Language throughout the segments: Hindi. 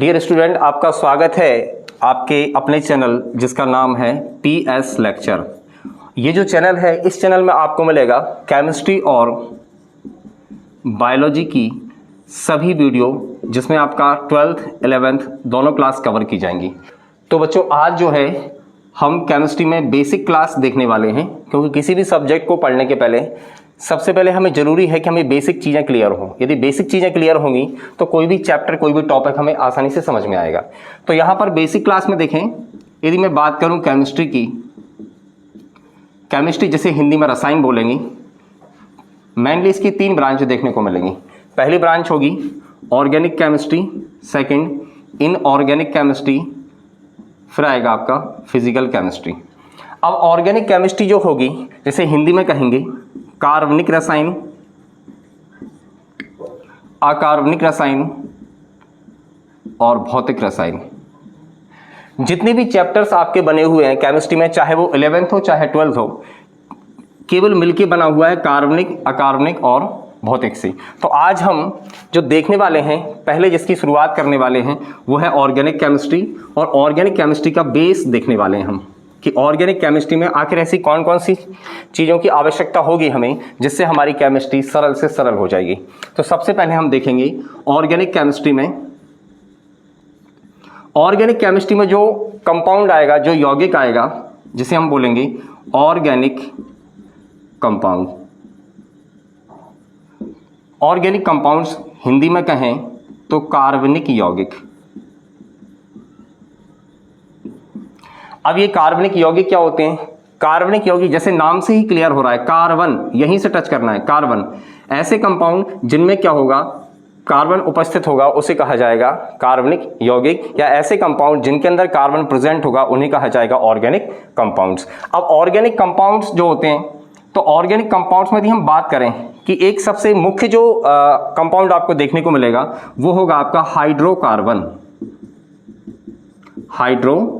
डियर स्टूडेंट, आपका स्वागत है आपके अपने चैनल जिसका नाम है PS लेक्चर। ये जो चैनल है, इस चैनल में आपको मिलेगा केमिस्ट्री और बायोलॉजी की सभी वीडियो जिसमें आपका 12th 11th दोनों क्लास कवर की जाएंगी। तो बच्चों, आज जो है हम केमिस्ट्री में बेसिक क्लास देखने वाले हैं, क्योंकि किसी भी सब्जेक्ट को पढ़ने के पहले सबसे पहले हमें ज़रूरी है कि हमें बेसिक चीज़ें क्लियर हों। यदि बेसिक चीज़ें क्लियर होंगी तो कोई भी चैप्टर, कोई भी टॉपिक हमें आसानी से समझ में आएगा। तो यहाँ पर बेसिक क्लास में देखें, यदि मैं बात करूँ केमिस्ट्री की, केमिस्ट्री जिसे हिंदी में रसायन बोलेंगे, मेनली इसकी 3 ब्रांच देखने को मिलेंगी। पहली ब्रांच होगी organic chemistry, second inorganic chemistry, फिर आएगा आपका फिजिकल केमिस्ट्री। अब ऑर्गेनिक केमिस्ट्री जो होगी, जैसे हिंदी में कहेंगे कार्बनिक रसायन, अकार्बनिक रसायन और भौतिक रसायन। जितने भी चैप्टर्स आपके बने हुए हैं केमिस्ट्री में, चाहे वो 11th हो चाहे 12th हो, केवल मिलके बना हुआ है कार्बनिक, अकार्बनिक और भौतिक से। तो आज हम जो देखने वाले हैं, पहले जिसकी शुरुआत करने वाले हैं, वो है ऑर्गेनिक केमिस्ट्री। और ऑर्गेनिक केमिस्ट्री का बेस देखने वाले हैं हम कि ऑर्गेनिक केमिस्ट्री में आखिर ऐसी कौन कौन सी चीज़ों की आवश्यकता होगी हमें, जिससे हमारी केमिस्ट्री सरल से सरल हो जाएगी। तो सबसे पहले हम देखेंगे ऑर्गेनिक केमिस्ट्री में, ऑर्गेनिक केमिस्ट्री में जो कंपाउंड आएगा, जो यौगिक आएगा, जिसे हम बोलेंगे organic compound. Organic compounds Hindi में कहें तो कार्बनिक यौगिक। अब ये कार्बनिक यौगिक क्या होते हैं? कार्बनिक यौगिक जैसे नाम से ही क्लियर हो रहा है, कार्बन, यहीं से टच करना है, कार्बन। ऐसे कंपाउंड जिनमें क्या होगा, कार्बन उपस्थित होगा, उसे कहा जाएगा कार्बनिक यौगिक। या ऐसे कंपाउंड जिनके अंदर कार्बन प्रेजेंट होगा, उन्हें कहा जाएगा ऑर्गेनिक कंपाउंड्स। अब ऑर्गेनिक कंपाउंड्स जो होते हैं, तो ऑर्गेनिक कंपाउंड्स में यदि हम बात करें कि एक सबसे मुख्य जो कंपाउंड आपको देखने को मिलेगा, वो होगा आपका हाइड्रोकार्बन। हाइड्रोकार्बन।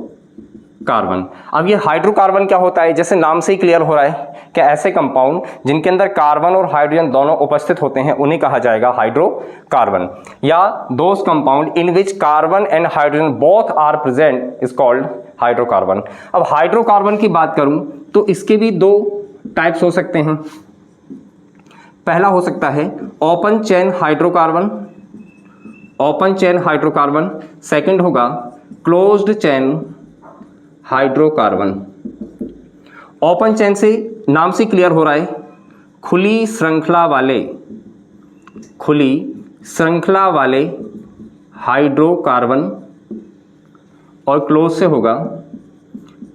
अब ये हाइड्रोकार्बन क्या होता है? जैसे नाम से ही क्लियर हो रहा है कि ऐसे कंपाउंड जिनके अंदर कार्बन और हाइड्रोजन दोनों उपस्थित होते हैं, उन्हें कहा जाएगा हाइड्रोकार्बन। या those compound in which carbon and hydrogen both are present is called hydrocarbon. अब हाइड्रोकार्बन की बात करूं तो इसके भी 2 टाइप्स हो सकते हैं। पहला हो सकता है open chain hydrocarbon, open chain hydrocarbon. Second होगा closed chain hydrocarbon. Open chain से नाम से क्लियर हो रहा है, खुली श्रृंखला वाले, खुली श्रृंखला वाले हाइड्रोकार्बन। और क्लोज से होगा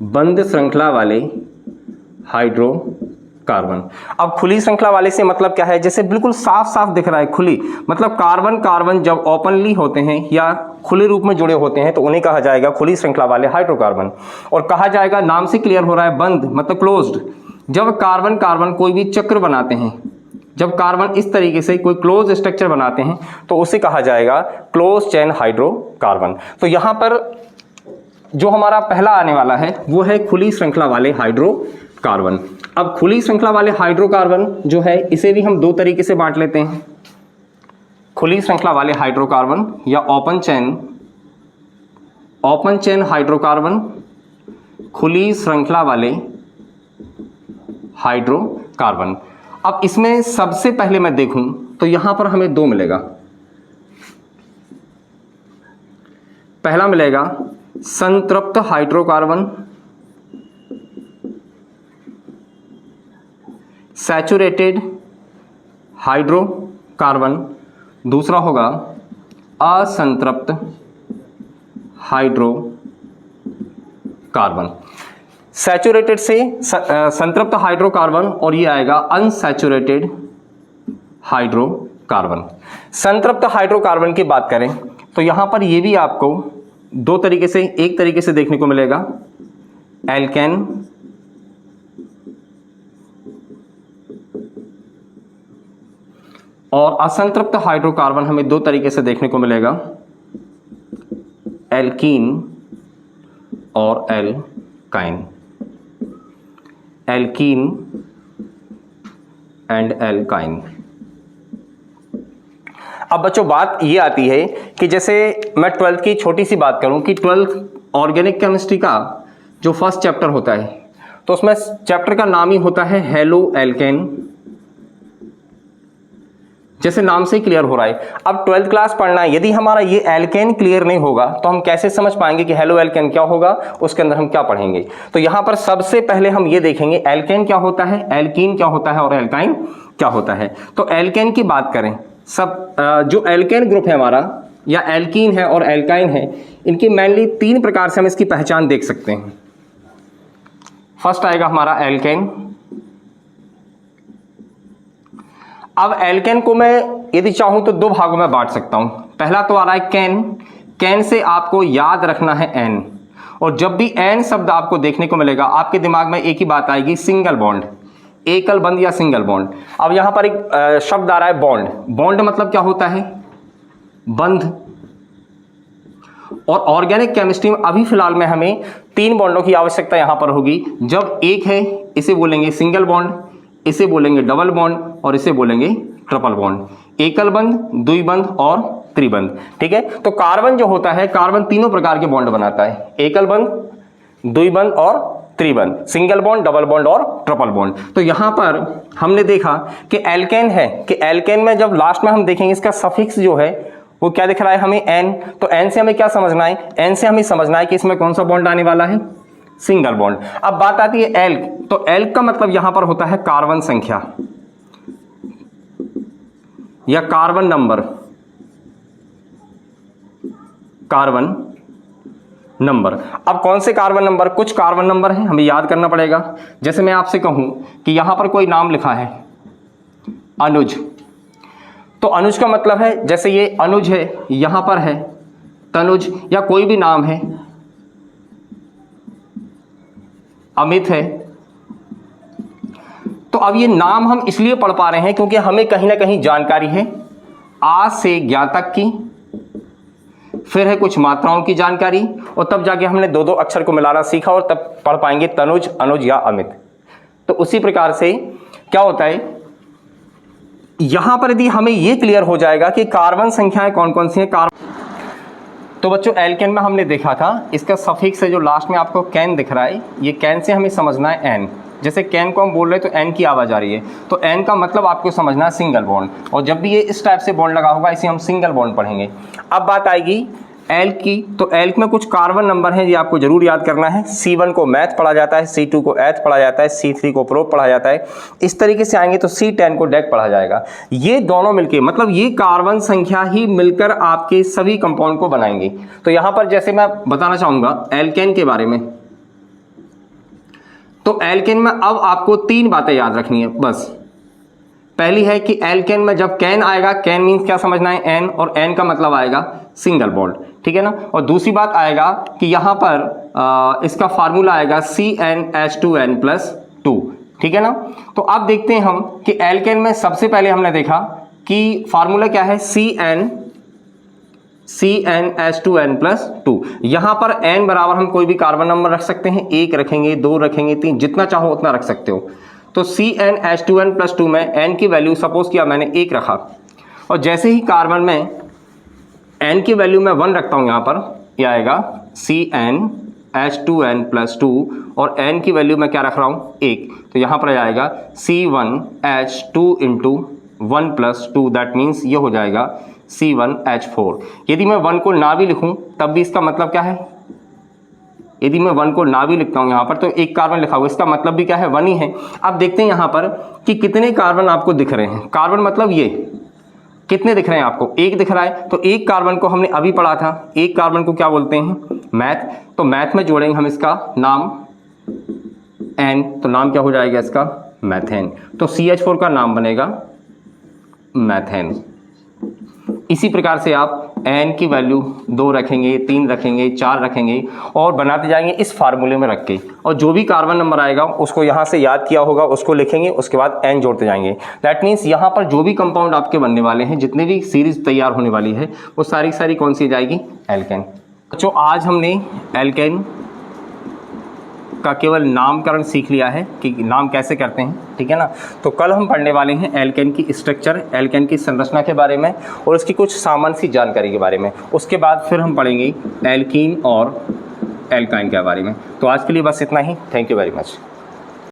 बंद श्रृंखला वाले हाइड्रोकार्बन। अब खुली श्रृंखला वाले से मतलब क्या है? जैसे बिल्कुल साफ साफ दिख रहा है खुली, मतलब कार्बन कार्बन जब ओपनली होते हैं या खुले रूप में जुड़े होते हैं, तो उन्हें कहा जाएगा खुली श्रृंखला वाले हाइड्रोकार्बन। और कहा जाएगा, नाम से क्लियर हो रहा है, बंद मतलब क्लोज्ड, जब कार्बन कार्बन कोई भी चक्र बनाते हैं, जब कार्बन इस तरीके से कोई क्लोज स्ट्रक्चर बनाते हैं, तो उसे कहा जाएगा क्लोज चेन हाइड्रोकार्बन। तो यहां पर जो हमारा पहला आने वाला है वो है खुली श्रृंखला वाले हाइड्रोकार्बन। अब खुली श्रृंखला वाले हाइड्रोकार्बन जो है, इसे भी हम 2 तरीके से बांट लेते हैं, खुली श्रृंखला वाले हाइड्रोकार्बन या ओपन चेन हाइड्रोकार्बन, खुली श्रृंखला वाले हाइड्रोकार्बन। अब इसमें सबसे पहले मैं देखूं तो यहां पर हमें 2 मिलेगा। पहला मिलेगा संतृप्त हाइड्रोकार्बन, सैचुरेटेड हाइड्रोकार्बन। दूसरा होगा असंतृप्त हाइड्रोकार्बन। सैचुरेटेड से संतृप्त हाइड्रोकार्बन, और ये आएगा अनसैचुरेटेड हाइड्रोकार्बन। संतृप्त हाइड्रोकार्बन की बात करें तो यहां पर ये भी आपको 2 तरीके से, एक तरीके से देखने को मिलेगा एल्केन, और असंतृप्त हाइड्रोकार्बन हमें 2 तरीके से देखने को मिलेगा, एल्कीन और एल्काइन। Alkene and alkyne. अब बच्चों बात ये आती है कि जैसे मैं 12th की छोटी सी बात करूं कि 12th ऑर्गेनिक केमिस्ट्री का जो फर्स्ट चैप्टर होता है तो उसमें चैप्टर का नाम ही होता है हेलो एल्केन, जैसे नाम से ही क्लियर हो रहा है। अब 12th क्लास पढ़ना है, यदि हमारा ये एल्केन क्लियर नहीं होगा तो हम कैसे समझ पाएंगे कि हेलो एल्केन क्या होगा, उसके अंदर हम क्या पढ़ेंगे। तो यहां पर सबसे पहले हम ये देखेंगे एल्केन क्या होता है, एल्कीन क्या होता है और एल्काइन क्या होता है। तो एल्केन की बात करें, सब जो एल्केन ग्रुप है हमारा या एल्कीन है और एल्काइन है, इनकी मेनली 3 प्रकार से हम इसकी पहचान देख सकते हैं। फर्स्ट आएगा हमारा एल्केन। अब एल्केन को मैं यदि चाहूं तो 2 भागों में बांट सकता हूं। पहला तो आ रहा है कैन, कैन से आपको याद रखना है एन, और जब भी एन शब्द आपको देखने को मिलेगा आपके दिमाग में एक ही बात आएगी, सिंगल बॉन्ड, एकल बंध या सिंगल बॉन्ड। अब यहां पर एक शब्द आ रहा है बॉन्ड। बॉन्ड मतलब क्या होता है, बंध। और ऑर्गेनिक केमिस्ट्री में अभी फिलहाल में हमें 3 बॉन्डों की आवश्यकता यहां पर होगी। जब एक है इसे बोलेंगे सिंगल बॉन्ड, इसे बोलेंगे डबल बॉन्ड और इसे बोलेंगे ट्रिपल बॉन्ड। एकल बंध, द्विबंध और त्रिबंध। ठीक है, तो कार्बन जो होता है, कार्बन 3 प्रकार के बॉन्ड बनाता है, एकल बंध, द्विबंध और त्रिबंध, सिंगल बॉन्ड, डबल बॉन्ड और ट्रिपल बॉन्ड। तो यहां पर हमने देखा कि एल्केन है, कि एल्केन में जब लास्ट में हम देखेंगे इसका सफिक्स जो है वो क्या दिख रहा है हमें, एन। तो एन से हमें क्या समझना है, एन से हमें समझना है कि इसमें कौन सा बॉन्ड आने वाला है, सिंगल बॉन्ड। अब बात आती है एल्क, तो एल्क का मतलब यहां पर होता है कार्बन संख्या या कार्बन नंबर, कार्बन नंबर। अब कौन से कार्बन नंबर, कुछ कार्बन नंबर हैं हमें याद करना पड़ेगा। जैसे मैं आपसे कहूं कि यहां पर कोई नाम लिखा है अनुज, तो अनुज का मतलब है, जैसे ये अनुज है, यहां पर है तनुज, या कोई भी नाम है, अमित है। तो अब ये नाम हम इसलिए पढ़ पा रहे हैं क्योंकि हमें कहीं ना कहीं जानकारी है आ से ज्ञा तक की, फिर है कुछ मात्राओं की जानकारी, और तब जाके हमने 2-2 अक्षर को मिलाना सीखा और तब पढ़ पाएंगे तनुज, अनुज या अमित। तो उसी प्रकार से क्या होता है, यहां पर यदि हमें यह क्लियर हो जाएगा कि कार्बन संख्याएं कौन कौन सी हैं। तो बच्चों एल्केन में हमने देखा था इसका सफिक्स है जो लास्ट में आपको कैन दिख रहा है, ये कैन से हमें समझना है एन। जैसे कैन को हम बोल रहे हैं तो एन की आवाज आ रही है, तो एन का मतलब आपको समझना है सिंगल बॉन्ड, और जब भी ये इस टाइप से बॉन्ड लगा होगा इसे हम सिंगल बॉन्ड पढ़ेंगे। अब बात आएगी एल्क की, तो एल्क में कुछ कार्बन नंबर हैं, ये आपको जरूर याद करना है। C1 को मैथ पढ़ा जाता है, C2 को एथ पढ़ा जाता है, C3 को प्रोप पढ़ा जाता है। इस तरीके से आएंगे तो C10 को डेक पढ़ा जाएगा। ये दोनों मिलके, मतलब ये कार्बन संख्या ही मिलकर आपके सभी कंपाउंड को बनाएंगे। तो यहां पर जैसे मैं बताना चाहूंगा एल्केन के बारे में, तो एल्केन में अब आपको 3 बातें याद रखनी है बस। पहली है कि एल्केन में जब कैन आएगा, कैन मीन्स क्या समझना है, एन, और एन का मतलब आएगा सिंगल बॉन्ड, ठीक है ना। और दूसरी बात आएगा कि यहां पर इसका फार्मूला आएगा CnH2n+2, ठीक है ना। तो अब देखते हैं हम कि एल्केन में सबसे पहले हमने देखा कि फार्मूला क्या है, CnH2n+2। यहां पर n बराबर हम कोई भी कार्बन नंबर रख सकते हैं, 1 रखेंगे, 2 रखेंगे, 3, जितना चाहो उतना रख सकते हो। तो CnH2n+2 में n की वैल्यू सपोज किया मैंने 1 रखा, और जैसे ही कार्बन में n की वैल्यू मैं 1 रखता हूं, यहां पर यह आएगा CnH2n+2, और n की वैल्यू मैं क्या रख रहा हूं, 1, तो यहां पर आएगा C1H2 × 1+2, दैट मीन्स ये हो जाएगा C1H4। यदि मैं 1 को ना भी लिखूं तब भी इसका मतलब क्या है, यदि मैं 1 को ना भी लिखता हूं यहां पर तो 1 कार्बन लिखा हुआ, इसका मतलब भी क्या है, 1 ही है। अब देखते हैं यहां पर कि कितने कार्बन आपको दिख रहे हैं। कार्बन मतलब ये कितने दिख रहे हैं आपको, 1 दिख रहा है। तो 1 कार्बन को हमने अभी पढ़ा था, 1 कार्बन को क्या बोलते हैं, मैथ। तो मैथ में जोड़ेंगे हम इसका नाम एन, तो नाम क्या हो जाएगा इसका, मैथेन। तो CH4 का नाम बनेगा मैथेन। इसी प्रकार से आप n की वैल्यू 2 रखेंगे, 3 रखेंगे, 4 रखेंगे, और बनाते जाएंगे इस फार्मूले में रख के, और जो भी कार्बन नंबर आएगा उसको यहाँ से याद किया होगा उसको लिखेंगे, उसके बाद n जोड़ते जाएंगे। दैट मीन्स यहाँ पर जो भी कंपाउंड आपके बनने वाले हैं, जितने भी सीरीज तैयार होने वाली है, वो सारी सारी कौन सी जाएगी, एल्केन। तो आज हमने एल्केन, का केवल नामकरण सीख लिया है कि नाम कैसे करते हैं, ठीक है ना। तो कल हम पढ़ने वाले हैं एल्केन की स्ट्रक्चर, एल्केन की संरचना के बारे में और उसकी कुछ सामान्य सी जानकारी के बारे में। उसके बाद फिर हम पढ़ेंगे एल्कीन और एल्काइन के बारे में। तो आज के लिए बस इतना ही। Thank you very much.